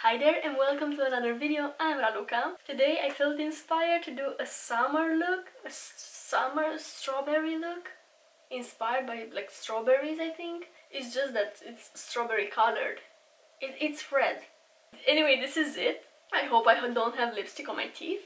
Hi there and welcome to another video. I'm Raluca. Today I felt inspired to do a summer look, a summer strawberry look, inspired by like strawberries I think. It's just that it's strawberry colored. It's red. Anyway, this is it. I hope I don't have lipstick on my teeth.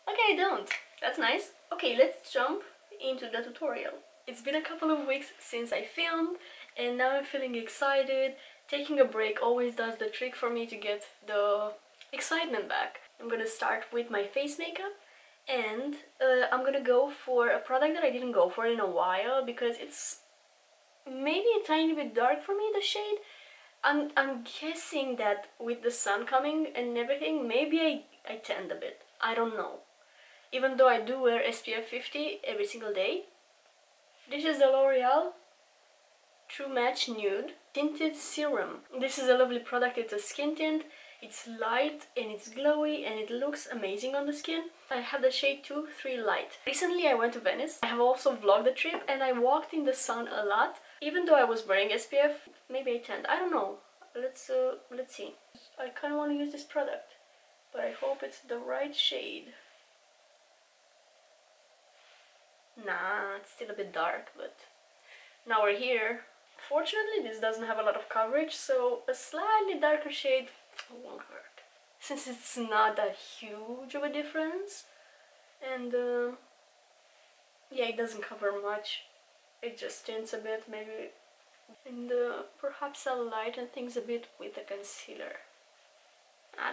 Okay, I don't. That's nice. Okay, let's jump into the tutorial. It's been a couple of weeks since I filmed and now I'm feeling excited. Taking a break always does the trick for me to get the excitement back. I'm gonna start with my face makeup and I'm gonna go for a product that I didn't go for in a while because it's maybe a tiny bit dark for me, the shade. I'm guessing that with the sun coming and everything, maybe I tanned a bit. I don't know. Even though I do wear SPF 50 every single day. This is the L'Oreal True Match Nude Tinted Serum. This is a lovely product. It's a skin tint. It's light and it's glowy and it looks amazing on the skin. I have the shade 2-3 Light. Recently I went to Venice. I have also vlogged the trip and I walked in the sun a lot. Even though I was wearing SPF, maybe I tanned. I don't know. Let's see. I kind of want to use this product, but I hope it's the right shade. Nah, it's still a bit dark, but now we're here. Fortunately, this doesn't have a lot of coverage, so a slightly darker shade won't hurt. Since it's not that huge of a difference, and yeah, it doesn't cover much. It just tints a bit, maybe, and perhaps I'll lighten things a bit with a concealer.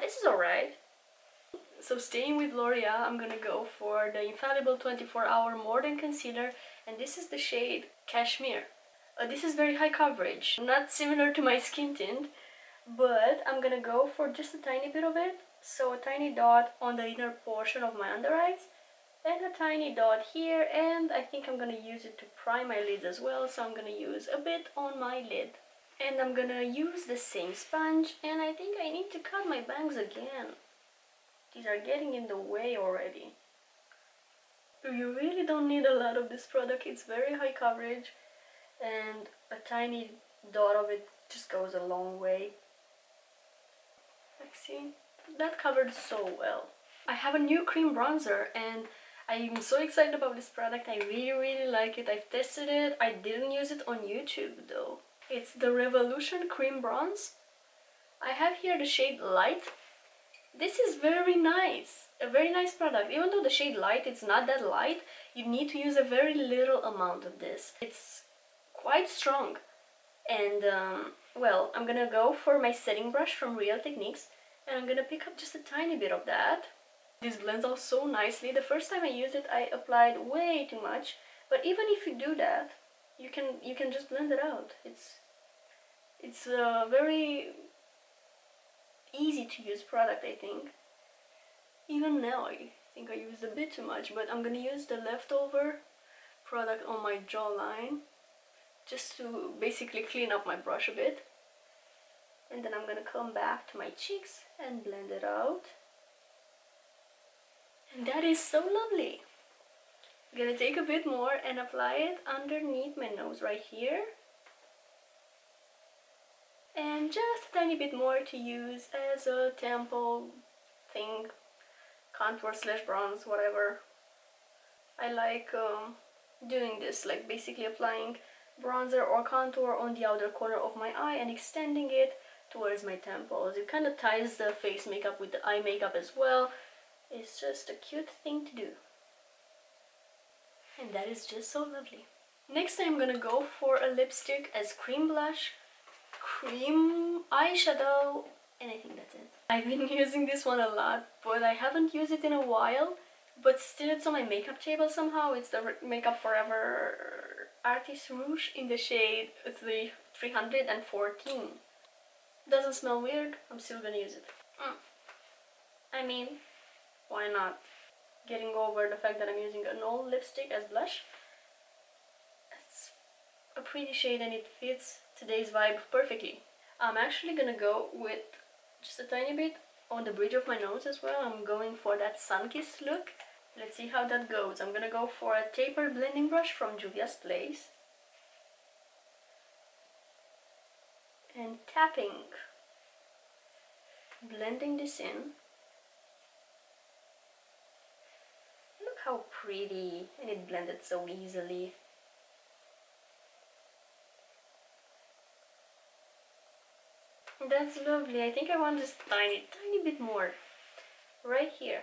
This is alright. So staying with L'Oreal, I'm gonna go for the Infallible 24-Hour Mordant Concealer, and this is the shade Cashmere. This is very high coverage, not similar to my skin tint, but I'm gonna go for just a tiny bit of it. So a tiny dot on the inner portion of my under eyes, and a tiny dot here, and I think I'm gonna use it to prime my lids as well, so I'm gonna use a bit on my lid. And I'm gonna use the same sponge, and I think I need to cut my bangs again. These are getting in the way already. You really don't need a lot of this product. It's very high coverage and a tiny dot of it just goes a long way. Like, see? That covered so well. I have a new cream bronzer and I'm so excited about this product. I really like it. I've tested it. I didn't use it on YouTube though. It's the Revolution Cream Bronze. I have here the shade Light. This is very nice, a very nice product. Even though the shade Light, it's not that light, you need to use a very little amount of this. It's quite strong. And, well, I'm gonna go for my setting brush from Real Techniques, and I'm gonna pick up just a tiny bit of that. This blends out so nicely. The first time I used it, I applied way too much, but even if you do that, you can just blend it out. It's a very easy to use product, I think. Even now I think I used a bit too much, but I'm gonna use the leftover product on my jawline just to basically clean up my brush a bit, and then I'm gonna come back to my cheeks and blend it out, and that is so lovely. I'm gonna take a bit more and apply it underneath my nose right here. And just a tiny bit more to use as a temple thing, contour / bronze, whatever. I like doing this, like basically applying bronzer or contour on the outer corner of my eye and extending it towards my temples. It kind of ties the face makeup with the eye makeup as well. It's just a cute thing to do. And that is just so lovely. Next I'm gonna go for a lipstick as cream blush, cream eyeshadow, and I think that's it. I've been using this one a lot, but I haven't used it in a while, but still it's on my makeup table somehow. It's the Makeup Forever Artist Rouge in the shade 314. Doesn't smell weird, I'm still gonna use it. I mean, why not? Getting over the fact that I'm using an old lipstick as blush. It's a pretty shade and it fits today's vibe perfectly. I'm actually gonna go with just a tiny bit on the bridge of my nose as well. I'm going for that sun-kissed look. Let's see how that goes. I'm gonna go for a tapered blending brush from Juvia's Place. And tapping. blending this in. Look how pretty, and it blended so easily. That's lovely. I think I want just tiny bit more right here.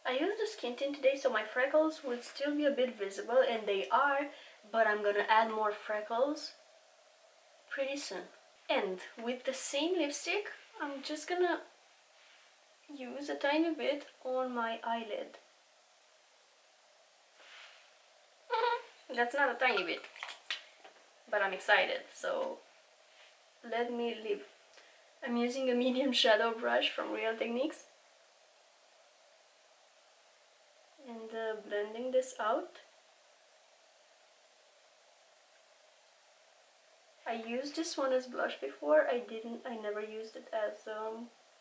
I used the skin tint today so my freckles would still be a bit visible, and they are, but I'm gonna add more freckles pretty soon. And with the same lipstick, I'm just gonna use a tiny bit on my eyelid. That's not a tiny bit, but I'm excited, so let me live. I'm using a medium shadow brush from Real Techniques and blending this out. I used this one as blush before. I never used it as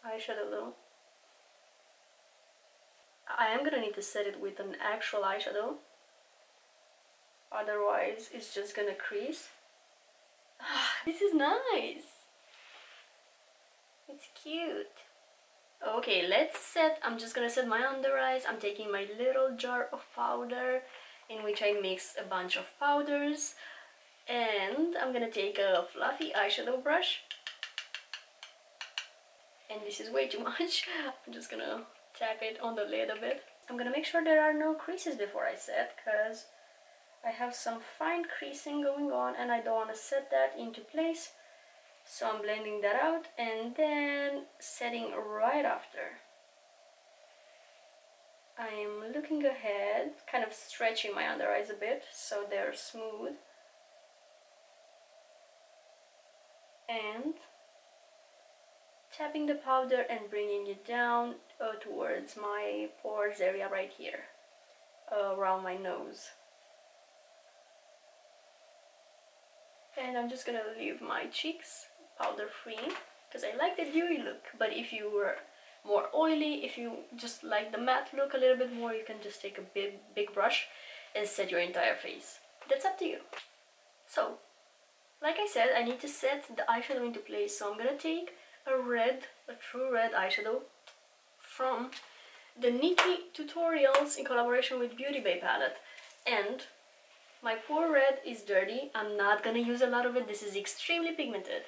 eyeshadow though. I am gonna need to set it with an actual eyeshadow, otherwise it's just gonna crease. This is nice. It's cute. Okay, let's set. I'm just gonna set my under eyes. I'm taking my little jar of powder in which I mix a bunch of powders, and I'm gonna take a fluffy eyeshadow brush, and this is way too much. I'm just gonna tap it on the lid a bit. I'm gonna make sure there are no creases before I set, because I have some fine creasing going on and I don't want to set that into place. So I'm blending that out and then setting right after. I'm looking ahead, kind of stretching my under eyes a bit so they're smooth. And tapping the powder and bringing it down towards my pores area right here, around my nose. And I'm just gonna leave my cheeks powder free because I like the dewy look, but if you were more oily, if you just like the matte look a little bit more, you can just take a big brush and set your entire face. That's up to you. So, like I said, I need to set the eyeshadow into place, so I'm gonna take a true red eyeshadow from the NikkieTutorials in collaboration with BeautyBay palette. And my poor red is dirty. I'm not gonna use a lot of it. This is extremely pigmented.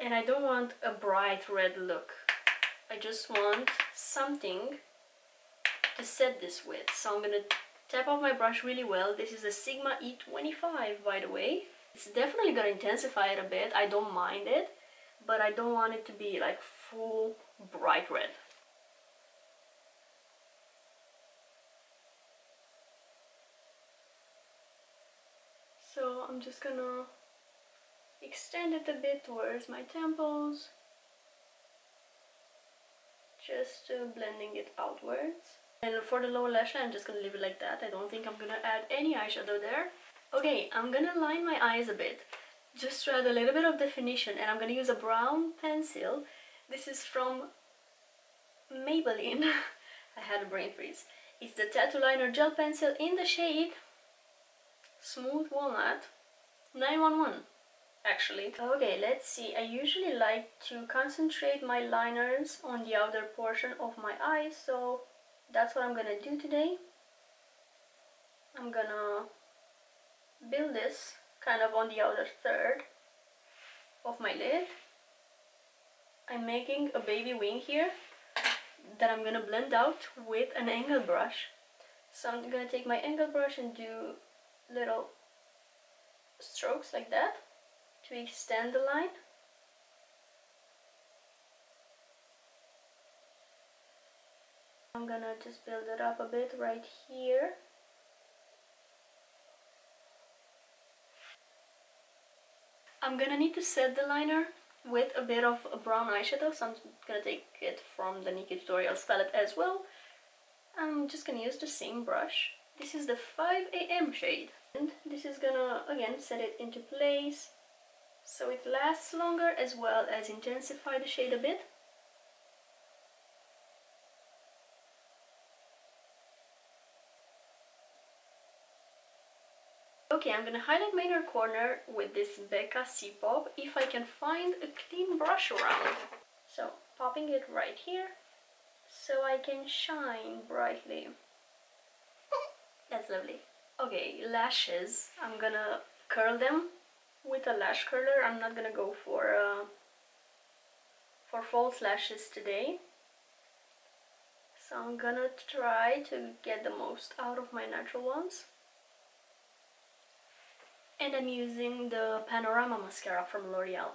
And I don't want a bright red look. I just want something to set this with. So I'm gonna tap off my brush really well. This is a Sigma E25, by the way. It's definitely gonna intensify it a bit. I don't mind it, but I don't want it to be like full bright red. So I'm just gonna extend it a bit towards my temples, just blending it outwards. And for the lower lash line, I'm just gonna leave it like that. I don't think I'm gonna add any eyeshadow there. Okay, I'm gonna line my eyes a bit, just to add a little bit of definition, and I'm gonna use a brown pencil. This is from Maybelline. I had a brain freeze. It's the Tattoo Liner Gel Pencil in the shade Smooth Walnut 911. Actually. Okay, let's see. I usually like to concentrate my liners on the outer portion of my eyes, so that's what I'm gonna do today. I'm gonna build this kind of on the outer third of my lid. I'm making a baby wing here that I'm gonna blend out with an angle brush. So I'm gonna take my angle brush and do little strokes like that to extend the line. I'm gonna just build it up a bit right here. I'm gonna need to set the liner with a bit of a brown eyeshadow, so I'm gonna take it from the NikkieTutorials palette as well. I'm just gonna use the same brush. This is the 5 AM shade, and this is gonna again set it into place so it lasts longer, as well as intensify the shade a bit. Okay, I'm gonna highlight my inner corner with this Becca C-Pop if I can find a clean brush around. So, popping it right here so I can shine brightly. That's lovely. Okay, lashes. I'm gonna curl them with a lash curler. I'm not gonna go for false lashes today. So I'm gonna try to get the most out of my natural ones. And I'm using the Panorama mascara from L'Oreal.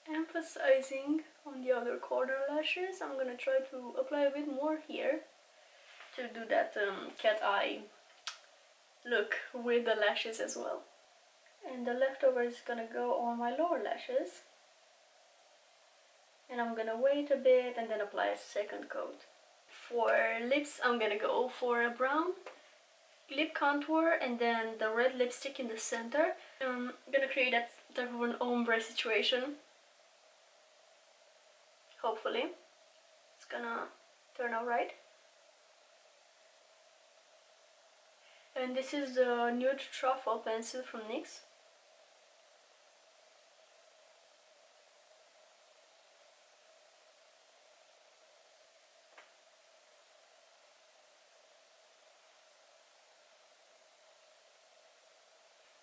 Emphasizing on the other corner lashes, I'm gonna try to apply a bit more here to do that cat eye look with the lashes as well. And the leftover is gonna go on my lower lashes. And I'm gonna wait a bit and then apply a second coat. For lips, I'm gonna go for a brown lip contour and then the red lipstick in the center. I'm gonna create that type of an ombre situation. Hopefully it's gonna turn out right. And this is the Nude Truffle pencil from NYX.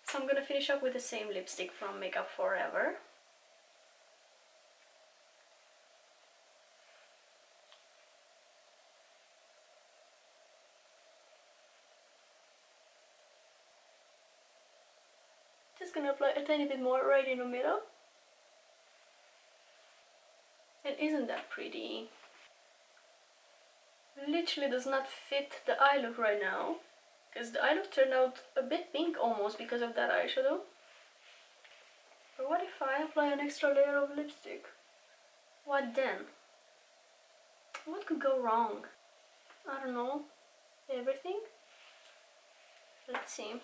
So I'm gonna finish up with the same lipstick from Makeup Forever. Just gonna apply a tiny bit more right in the middle. And isn't that pretty? Literally does not fit the eye look right now, because the eye look turned out a bit pink almost because of that eyeshadow. But what if I apply an extra layer of lipstick? What then? What could go wrong? I don't know. Everything? Let's see.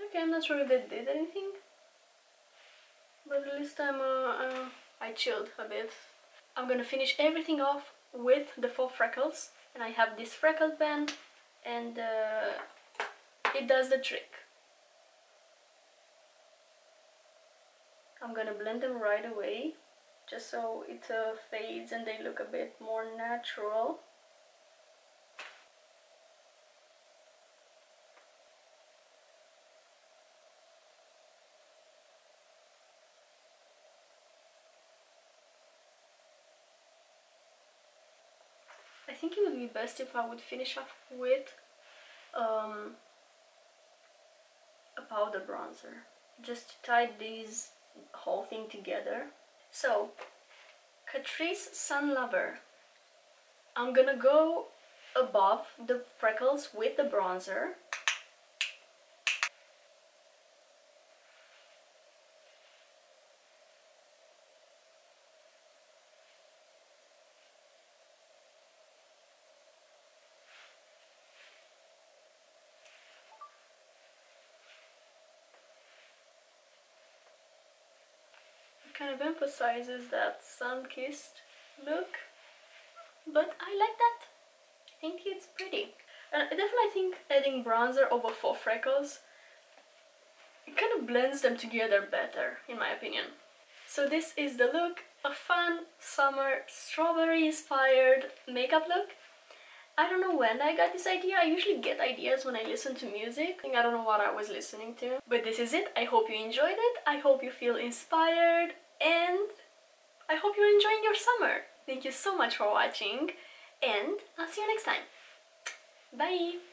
Okay, I'm not sure if that did anything, but at least I chilled a bit. I'm gonna finish everything off with the faux freckles, and I have this freckle pen, and it does the trick. I'm gonna blend them right away, just so it fades and they look a bit more natural. I think it would be best if I would finish off with a powder bronzer, just to tie this whole thing together. So, Catrice Sun Lover. I'm gonna go above the freckles with the bronzer. Kind of emphasizes that sun-kissed look, but I like that. I think it's pretty. And I definitely think adding bronzer over faux freckles, it kind of blends them together better, in my opinion. So this is the look, a fun summer strawberry inspired makeup look. I don't know when I got this idea. I usually get ideas when I listen to music. I don't know what I was listening to. But this is it. I hope you enjoyed it. I hope you feel inspired. And I hope you're enjoying your summer. Thank you so much for watching. And I'll see you next time. Bye!